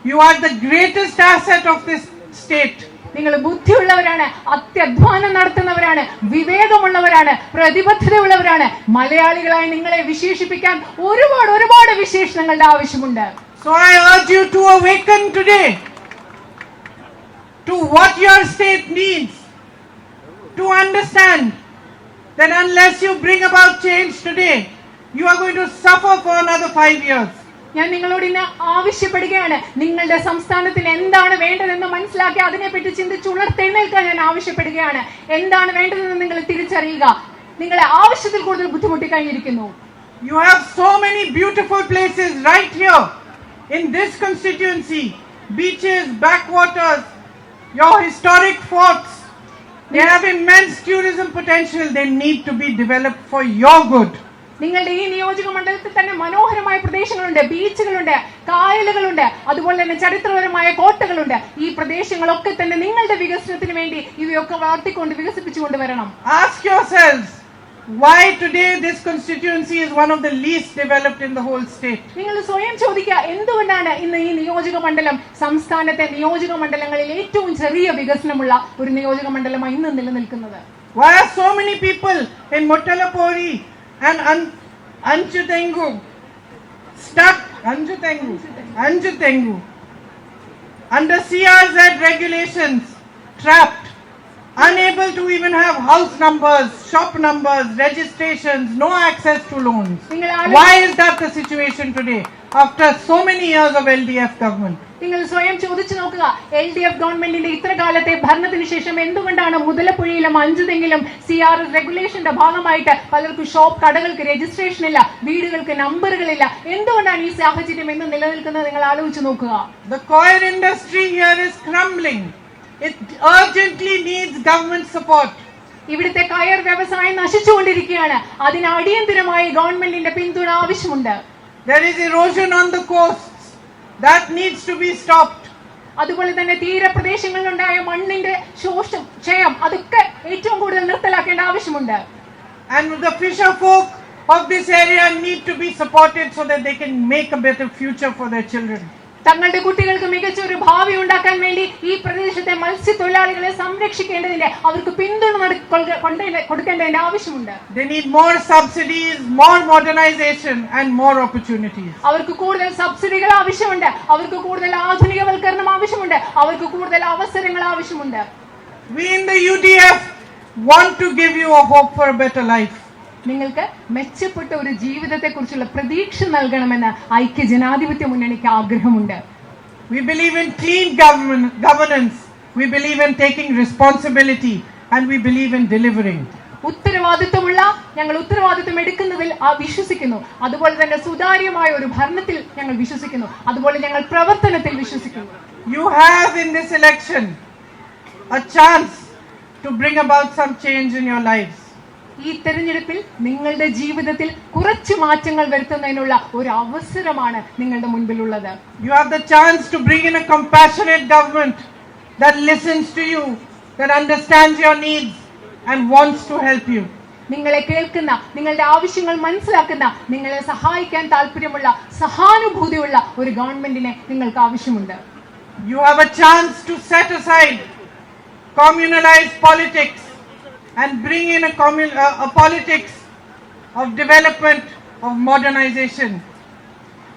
You are the greatest asset of this state. നിങ്ങൾ ബുദ്ധിയുള്ളവരാണ്, അത്യധ്വാനം നടത്തുന്നവരാണ്, വിവേകമുള്ളവരാണ്, പ്രതിബദ്ധതയുള്ളവരാണ്. മലയാളികളായി നിങ്ങളെ വിശേഷിപ്പിക്കാൻ ഒരുപാട് വിശേഷണങ്ങളുടെ ആവശ്യമുണ്ട്. So I urge you to awaken today to what your state needs, to understand that unless you bring about change today, you are going to suffer for another 5 years. ഞാൻ നിങ്ങളോട് ഇന്ന് ആവശ്യപ്പെടുകയാണ്, നിങ്ങളുടെ സംസ്ഥാനത്തിന് എന്താണ് വേണ്ടതെന്ന് മനസ്സിലാക്കി അതിനെപ്പറ്റി ചിന്തിച്ചുണർത്തെഴുന്നേൽക്കാൻ ഞാൻ ആവശ്യപ്പെടുകയാണ്. എന്താണ് വേണ്ടതെന്ന് നിങ്ങൾ തിരിച്ചറിയുക. നിങ്ങളെ ആവശ്യത്തിൽ കൂടുതൽ ബുദ്ധിമുട്ടി കഴിഞ്ഞിരിക്കുന്നു. You have so many beautiful places right here in this constituency, beaches, backwaters, your historic forts. They have immense tourism potential. They need to be developed for your good. നിങ്ങളുടെ ഈ നിയോജക മണ്ഡലത്തിൽ തന്നെ മനോഹരമായ പ്രദേശങ്ങളുണ്ട്, ബീച്ചുകളുണ്ട്, കായലുകളുണ്ട്, അതുപോലെ തന്നെ ചരിത്രപരമായ കോട്ടകളുണ്ട്. ഈ പ്രദേശങ്ങളൊക്കെ തന്നെ നിങ്ങളുടെ വികസനത്തിന് വേണ്ടി ഇവയൊക്കെ വളർത്തിക്കൊണ്ട് വികസിപ്പിച്ചുകൊണ്ട് വരണം. Ask yourselves, why today this constituency is one of the least developed in the whole state? നിങ്ങൾ സ്വയം ചോദിക്കുക, എന്തുകൊണ്ടാണ് ഇന്ന് ഈ നിയോജക മണ്ഡലം സംസ്ഥാനത്തെ നിയോജക മണ്ഡലങ്ങളിൽ ഏറ്റവും ചെറിയ വികസനമുള്ള ഒരു നിയോജക മണ്ഡലമായി ഇന്ന് നിലനിൽക്കുന്നത്? Why are so many people in Muttalapuri and Anjutengu stuck Anjutengu under CRZ regulations, trapped, unable to even have house numbers, shop numbers, registrations, no access to loans? Why is that the situation today after so many years of LDF government? നിങ്ങൾ സ്വയം ചോദിച്ചു നോക്കുക, LDF ഗവൺമെന്റിന്റെ ഇത്ര കാലത്തെ ഭരണത്തിന് ശേഷം എന്തുകൊണ്ടാണ് മുതലപ്പുഴയിലും അഞ്ചുതെങ്കിലും CRS റെഗുലേഷന്റെ ഭാഗമായിട്ട് പലർക്കും ഷോപ്പ് കടകൾക്ക് രജിസ്ട്രേഷൻ ഇല്ല, വീടുകൾക്ക് നമ്പറുകളില്ല? എന്തുകൊണ്ടാണ് ഈ സാഹചര്യം എന്ന് നിലനിൽക്കുന്നത്? നിങ്ങൾ ആലോചിച്ച് നോക്കുക. The coir industry here is crumbling. It urgently needs government support. ഇവിടുത്തെ കയർ വ്യവസായം നശിച്ചുകൊണ്ടിരിക്കുകയാണ്. അതിന് അടിയന്തരമായി ഗവൺമെന്റിന്റെ പിന്തുണ ആവശ്യമുണ്ട്. There is erosion on the coasts that needs to be stopped. അതുപോലെ തന്നെ തീരപ്രദേശങ്ങളിലുണ്ടായ മണ്ണിന്റെ ക്ഷയം അതൊക്കെ ഏറ്റവും കൂടുതൽ നിർത്തലാക്കേണ്ട ആവശ്യമുണ്ട്. And the fisher folk of this area need to be supported so that they can make a better future for their children. തങ്ങളുടെ കുട്ടികൾക്ക് മികച്ച ഒരു ഭാവി ഉണ്ടാക്കാൻ വേണ്ടി ഈ പ്രദേശത്തെ മത്സ്യത്തൊഴിലാളികളെ സംരക്ഷിക്കേണ്ടതിന്റെ അവർക്ക് പിന്തുണ കൊടുക്കേണ്ടതിന്റെ ആവശ്യമുണ്ട്. They need more subsidies, more modernization and more opportunities. അവർക്ക് കൂടുതൽ സബ്സിഡികൾ ആവശ്യമുണ്ട്, അവർക്ക് കൂടുതൽ ആധുനികവൽക്കരണം ആവശ്യമുണ്ട്, അവർക്ക് കൂടുതൽ അവസരങ്ങൾ ആവശ്യമുണ്ട്. We in the UDF want to give you a hope for a better life. നിങ്ങൾക്ക് മെച്ചപ്പെട്ട ഒരു ജീവിതത്തെക്കുറിച്ചുള്ള പ്രതീക്ഷ നൽകണമെന്ന് ഐക്യജനാധിപത്യ മുന്നണിക്ക് ആഗ്രഹമുണ്ട്. We believe in clean governance. We believe in taking responsibility, and we believe in delivering. ഞങ്ങൾ ഉത്തരവാദിത്വം എടുക്കുന്നതിൽ വിശ്വസിക്കുന്നു. അതുപോലെ തന്നെ സുതാര്യമായ ഒരു ഭരണത്തിൽ ഞങ്ങൾ വിശ്വസിക്കുന്നു. അതുപോലെ ഞങ്ങൾ പ്രവർത്തനത്തിൽ വിശ്വസിക്കുന്നു. You have in this election a chance to bring about some change in your lives. ഈ തെരഞ്ഞെടുപ്പിൽ നിങ്ങളുടെ ജീവിതത്തിൽ കുറച്ച് മാറ്റങ്ങൾ വരുത്തുന്നതിനുള്ള ഒരു അവസരമാണ് നിങ്ങളുടെ മുൻപിലുള്ളത്. You have the chance to bring in a compassionate government that listens to you, that understands your needs and wants to help you. നിങ്ങളെ കേൾക്കുന്ന, നിങ്ങളുടെ ആവശ്യങ്ങൾ മനസ്സിലാക്കുന്ന, നിങ്ങളെ സഹായിക്കാൻ താല്പര്യമുള്ള, സഹാനുഭൂതിയുള്ള ഒരു ഗവൺമെന്റിനെ നിങ്ങൾക്ക് ആവശ്യമുണ്ട്. You have a chance to set aside communalized politics and bring in a politics of development, of modernization.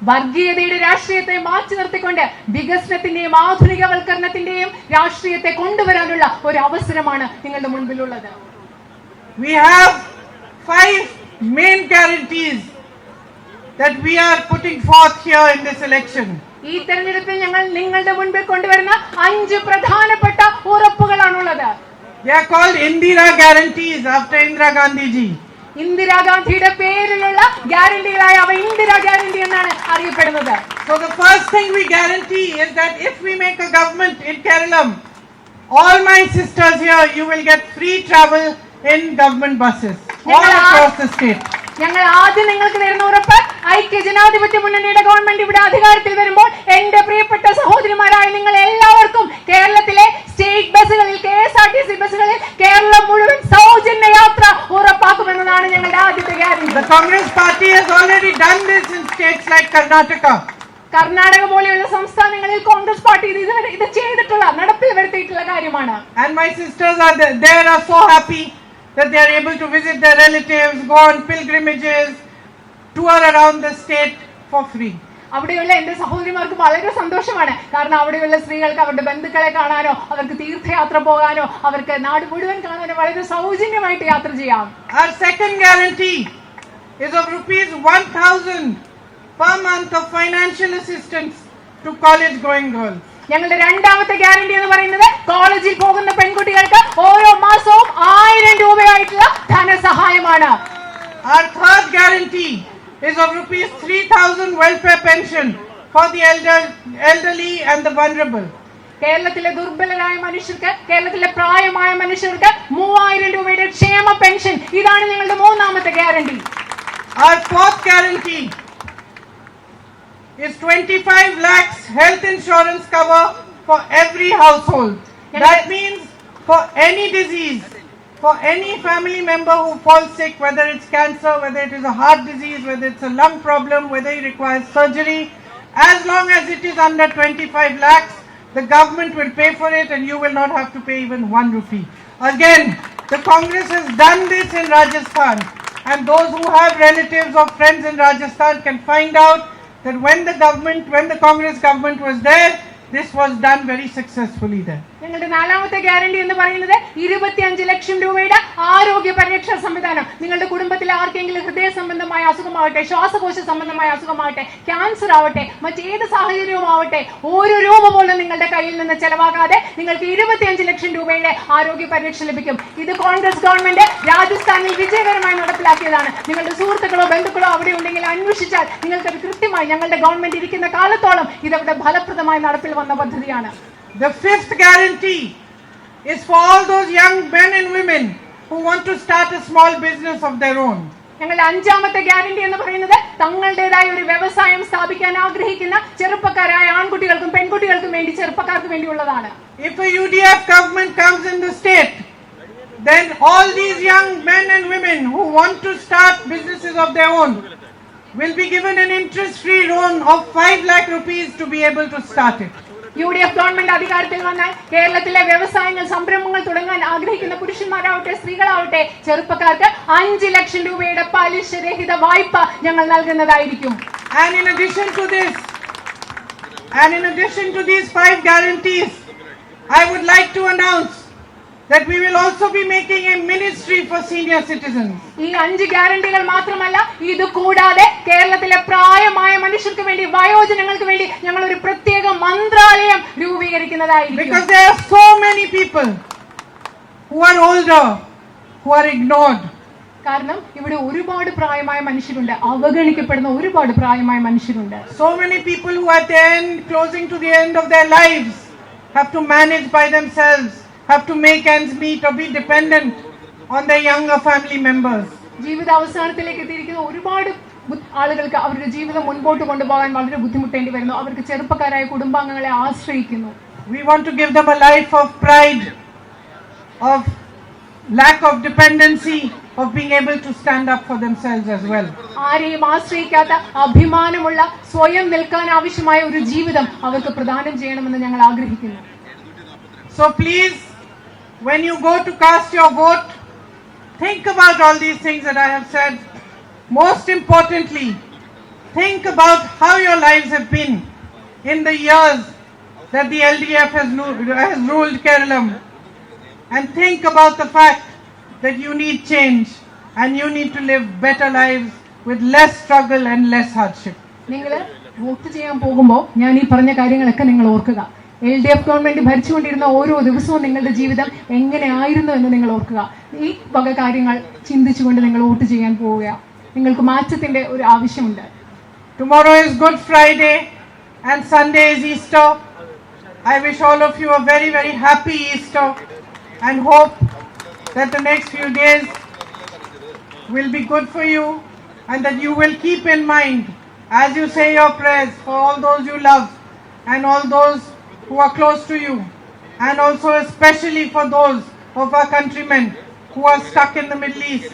വർഗീയതയുടെ രാഷ്ട്രീയത്തെ മാറ്റി നിർത്തിക്കൊണ്ട് വികസനത്തിന്റെയും ആധുനികവൽക്കരണത്തിന്റെയും രാഷ്ട്രീയത്തെ കൊണ്ടുവരാനുള്ള ഒരു അവസരമാണ് നിങ്ങളുടെ മുൻപിലുള്ളത്. We have 5 main guarantees that we are putting forth here in this election. ഈ തെരഞ്ഞെടുപ്പിൽ ഞങ്ങൾ നിങ്ങളുടെ മുൻപിൽ കൊണ്ടുവരുന്ന 5 പ്രധാനപ്പെട്ട ഉറപ്പുകളാണുള്ളത്. They are called Indira guarantees after Indira Gandhi ji. ഇന്ദിരാഗാന്ധിയുടെ പേരിലുള്ള ഗ്യാരണ്ടികളായ അവ ഇന്ദിരാ ഗ്യാരണ്ടി എന്നാണ് അറിയപ്പെടുന്നത്. So the first thing we guarantee is that if we make a government in Kerala, all my sisters here, you will get free travel in government buses all across the state. ഞങ്ങൾ ആദ്യം നിങ്ങൾക്ക് തരുന്ന ഉറപ്പ്, ഐക്യജനാധിപത്യ മുന്നണിയുടെ ഗവൺമെന്റ് ഇവിടെ അധികാരത്തിൽ വരുമ്പോൾ എന്റെ പ്രിയപ്പെട്ട സഹോദരിമാരായ നിങ്ങൾ എല്ലാവർക്കും കേരളത്തിലെ സ്റ്റേറ്റ് ബസ്സുകളിൽ, KSRTC ബസ്സുകളിൽ കേരളം മുഴുവൻ സൗജന്യ യാത്ര ഉറപ്പാക്കുമെന്നതാണ് ഞങ്ങളുടെ ആദ്യത്തെ guarantee. The Congress party has already done this in states like Karnataka. Karnataka പോലെയുള്ള സംസ്ഥാനങ്ങളിൽ കോൺഗ്രസ് പാർട്ടി ഇത് ചെയ്തിട്ടുള്ള, നടപ്പിൽ വരുത്തിയിട്ടുള്ള കാര്യമാണ്. And my sisters are so happy that they are able to visit their relatives, go on pilgrimages, tour around the state for free. അവിടെയുള്ള എന്റെ സഹോദരിമാർക്ക് വളരെ സന്തോഷമാണ്. കാരണം അവിടെയുള്ള സ്ത്രീകൾക്ക് അവരുടെ ബന്ധുക്കളെ കാണാനോ, അവർക്ക് തീർത്ഥയാത്ര പോകാനോ, അവർക്ക് നാട് മുഴുവൻ കാണാനോ വളരെ സൗജന്യമായിട്ട് യാത്ര ചെയ്യാം. Our second guarantee is of rupees 1,000 per month of financial assistance to college going girls. ഞങ്ങളുടെ രണ്ടാമത്തെ ഗ്യാരണ്ടി എന്ന് പറയുന്നത് കോളേജിൽ പോകുന്ന പെൺകുട്ടികൾക്ക് ഓരോ മാസവും 1000 രൂപയായിട്ടുള്ള ധനസഹായമാണ്. Our third guarantee is of rupees 3,000 welfare pension for the elderly and the vulnerable. കേരളത്തിലെ ദുർബലരായ മനുഷ്യർക്ക്, കേരളത്തിലെ പ്രായമായ മനുഷ്യർക്ക് 3000 രൂപയുടെ ക്ഷേമ പെൻഷൻ, ഇതാണ് ഞങ്ങളുടെ മൂന്നാമത്തെ guarantee. Our fourth guarantee is 25 lakhs health insurance cover for every household. That means for any disease, for any family member who falls sick, whether it's cancer, whether it is a heart disease, whether it's a lung problem, whether he requires surgery, as long as it is under 25 lakhs, the government will pay for it and you will not have to pay even 1 rupee. Again, the Congress has done this in Rajasthan, and those who have relatives or friends in Rajasthan can find out that when the Congress government was there, this was done very successfully there. ഞങ്ങളുടെ നാലാമത്തെ ഗ്യാരണ്ടി എന്ന് പറയുന്നത് 25 ലക്ഷം രൂപയുടെ ആരോഗ്യ പരിരക്ഷാ സംവിധാനം. നിങ്ങളുടെ കുടുംബത്തിലെ ആർക്കെങ്കിലും ഹൃദയ സംബന്ധമായ അസുഖമാവട്ടെ, ശ്വാസകോശ സംബന്ധമായ അസുഖമാവട്ടെ, ക്യാൻസർ ആവട്ടെ, മറ്റേത് സാഹചര്യവും ആവട്ടെ, 1 രൂപ പോലും നിങ്ങളുടെ കയ്യിൽ നിന്ന് ചെലവാകാതെ നിങ്ങൾക്ക് 25 ലക്ഷം രൂപയുടെ ആരോഗ്യ പരിരക്ഷ ലഭിക്കും. ഇത് കോൺഗ്രസ് ഗവൺമെന്റ് രാജസ്ഥാനിൽ വിജയകരമായി നടപ്പിലാക്കിയതാണ്. നിങ്ങളുടെ സുഹൃത്തുക്കളോ ബന്ധുക്കളോ അവിടെ ഉണ്ടെങ്കിൽ അന്വേഷിച്ചാൽ നിങ്ങൾക്കത് കൃത്യമായി, ഞങ്ങളുടെ ഗവൺമെന്റ് ഇരിക്കുന്ന കാലത്തോളം ഇതവിടെ ഫലപ്രദമായി നടപ്പിൽ വന്ന പദ്ധതിയാണ്. The fifth guarantee is for all those young men and women who want to start a small business of their own. ഞങ്ങളുടെ അഞ്ചാമത്തെ ഗ്യാരണ്ടി എന്ന് പറയുന്നത് തങ്ങളുടേതായ ഒരു വ്യവസായം സ്ഥാപിക്കാൻ ആഗ്രഹിക്കുന്ന ചെറുപ്പക്കാരായ ആൺകുട്ടികൾക്കും പെൺകുട്ടികൾക്കും വേണ്ടി, ചെറുപ്പക്കാർക്ക് വേണ്ടിയുള്ളതാണ്. If a UDF government comes in the state, then all these young men and women who want to start businesses of their own will be given an interest-free loan of 5 lakh rupees to be able to start it. UDF government അധികാരത്തിൽ വന്നാൽ കേരളത്തിലെ വ്യവസായങ്ങൾ, സംരംഭങ്ങൾ തുടങ്ങാൻ ആഗ്രഹിക്കുന്ന പുരുഷന്മാരാവട്ടെ സ്ത്രീകളാവട്ടെ ചെറുപ്പക്കാർക്ക് 5 ലക്ഷം രൂപയുടെ പലിശരഹിത വായ്പ ഞങ്ങൾ നൽകുന്നതായിരിക്കും. And in addition to these 5 guarantees, I would like to announce that we will also be making a ministry for senior citizens. ഈ 5 ഗ്യാരണ്ടികൾ മാത്രമല്ല, ഇത് കൂടാതെ കേരളത്തിലെ പ്രായമായ മനുഷ്യർക്ക് വേണ്ടി, വയോജനങ്ങൾക്ക് വേണ്ടി ഞങ്ങൾ ഒരു പ്രത്യേക മന്ത്രാലയം രൂപീകരിക്കുന്നതായിരിക്കും. Because there are so many people who are older, who are ignored. കാരണം ഇവിടെ ഒരുപാട് പ്രായമായ മനുഷ്യരുണ്ട്, അവഗണിക്കപ്പെടുന്ന ഒരുപാട് പ്രായമായ മനുഷ്യരുണ്ട്. So many people who at the end, closing to the end of their lives, have to manage by themselves, have to make ends meet or be dependent on their younger family members. ജീവിത അവസാനത്തിലേക്ക് എത്തിയിരിക്കുന്ന ഒരുപാട് ആളുകൾക്ക് അവരുടെ ജീവിതം മുൻപോട്ട് കൊണ്ടുപോകാൻ വളരെ ബുദ്ധിമുട്ടേണ്ടി വരുന്നു. അവർക്ക് ചെറുപ്പക്കാരായ കുടുംബാംഗങ്ങളെ ആശ്രയിക്കുന്നു. We want to give them a life of pride, of lack of dependency, of being able to stand up for themselves as well. ആരെയും ആശ്രയിക്കാത്ത അഭിമാനമുള്ള സ്വയം നിൽക്കാൻ ആവശ്യമായ ഒരു ജീവിതം അവർക്ക് പ്രദാനം ചെയ്യണമെന്ന് ഞങ്ങൾ ആഗ്രഹിക്കുന്നു. So please, when you go to cast your vote, think about all these things that I have said. Most importantly, think about how your lives have been in the years that the LDF has ruled Kerala. And think about the fact that you need change and you need to live better lives with less struggle and less hardship. നിങ്ങൾ വോട്ട് ചെയ്യാൻ പോകുമ്പോൾ ഞാൻ ഈ പറഞ്ഞ കാര്യങ്ങളൊക്കെ നിങ്ങൾ ഓർക്കുക. LDF ഗവൺമെന്റ് ഭരിച്ചുകൊണ്ടിരുന്ന ഓരോ ദിവസവും നിങ്ങളുടെ ജീവിതം എങ്ങനെയായിരുന്നു എന്ന് നിങ്ങൾ ഓർക്കുക. ഈ വക കാര്യങ്ങൾ ചിന്തിച്ചുകൊണ്ട് നിങ്ങൾ വോട്ട് ചെയ്യാൻ പോവുക. നിങ്ങൾക്ക് മാറ്റത്തിന്റെ ഒരു ആവശ്യമുണ്ട്. Tomorrow is Good Friday and Sunday is Easter. I wish all of you a very, very happy Easter and hope that the next few days will be good for you and that you will keep in mind as you say your prayers for all those you love and all those who are close to you, and also especially for those of our countrymen who are stuck in the Middle East.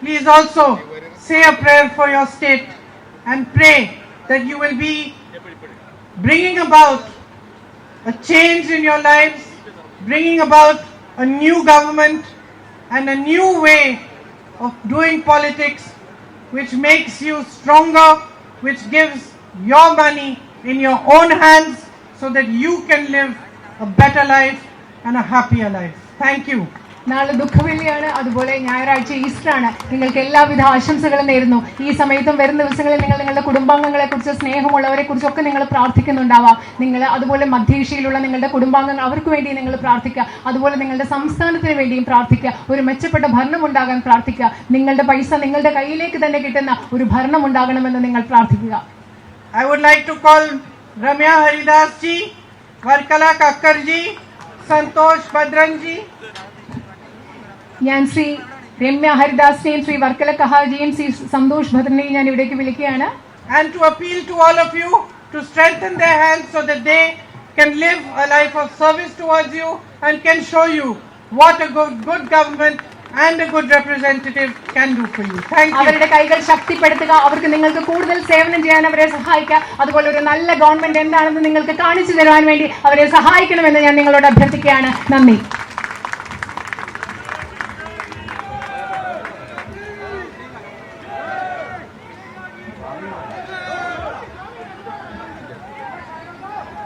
Please also say a prayer for your state and pray that you will be bringing about a change in your lives, bringing about a new government and a new way of doing politics which makes you stronger, which gives your money in your own hands so that you can live a better life and a happier life. Thank you. നാളെ ദുഃഖവെള്ളിയാണ്, അതുപോലെ ഞായറാഴ്ച ഈസ്റ്റർ ആണ്. നിങ്ങൾക്ക് എല്ലാവിധ ആശംസകളും നേരുന്നു. ഈ സമയത്തും വരുന്ന ദിവസങ്ങളിൽ നിങ്ങൾ നിങ്ങളുടെ കുടുംബാംഗങ്ങളെ കുറിച്ച്, സ്നേഹമുള്ളവരെ കുറിച്ചൊക്കെ നിങ്ങൾ പ്രാർത്ഥിക്കുന്നുണ്ടാവാം. നിങ്ങൾ അതുപോലെ മധ്യേഷ്യയിലുള്ള നിങ്ങളുടെ കുടുംബാംഗങ്ങൾ, അവർക്ക് വേണ്ടി നിങ്ങൾ പ്രാർത്ഥിക്കുക. അതുപോലെ നിങ്ങളുടെ സംസ്ഥാനത്തിന് വേണ്ടിയും പ്രാർത്ഥിക്കുക. ഒരു മെച്ചപ്പെട്ട ഭരണം ഉണ്ടാകാൻ പ്രാർത്ഥിക്കുക. നിങ്ങളുടെ പൈസ നിങ്ങളുടെ കയ്യിലേക്ക് തന്നെ കിട്ടുന്ന ഒരു ഭരണം ഉണ്ടാകണമെന്ന് നിങ്ങൾ പ്രാർത്ഥിക്കുക. I would like to call Ramya Haridas ji, Varkala Kakkar ji, Santosh Badran ji. ഞാൻ ശ്രീ രമ്യ ഹരിദാസിനെയും ശ്രീ വർക്കല കഹാജിയും ശ്രീ സന്തോഷ് ഭദ്രനെയും ഞാൻ ഇവിടേക്ക് വിളിക്കുകയാണ്. And to appeal to all of you to strengthen their hands so that they can live a life of service towards you and can show you what a good government and a good representative can do for you. Thank you. അവരുടെ കൈകൾ ശക്തിപ്പെടുത്തുക, അവർക്ക് നിങ്ങൾക്ക് കൂടുതൽ സേവനം ചെയ്യാൻ അവരെ സഹായിക്കുക. അതുപോലെ ഒരു നല്ല ഗവൺമെന്റ് എന്താണെന്ന് നിങ്ങൾക്ക് കാണിച്ചു തരുവാൻ വേണ്ടി അവരെ സഹായിക്കണമെന്ന് ഞാൻ നിങ്ങളോട് അഭ്യർത്ഥിക്കുകയാണ്. നന്ദി.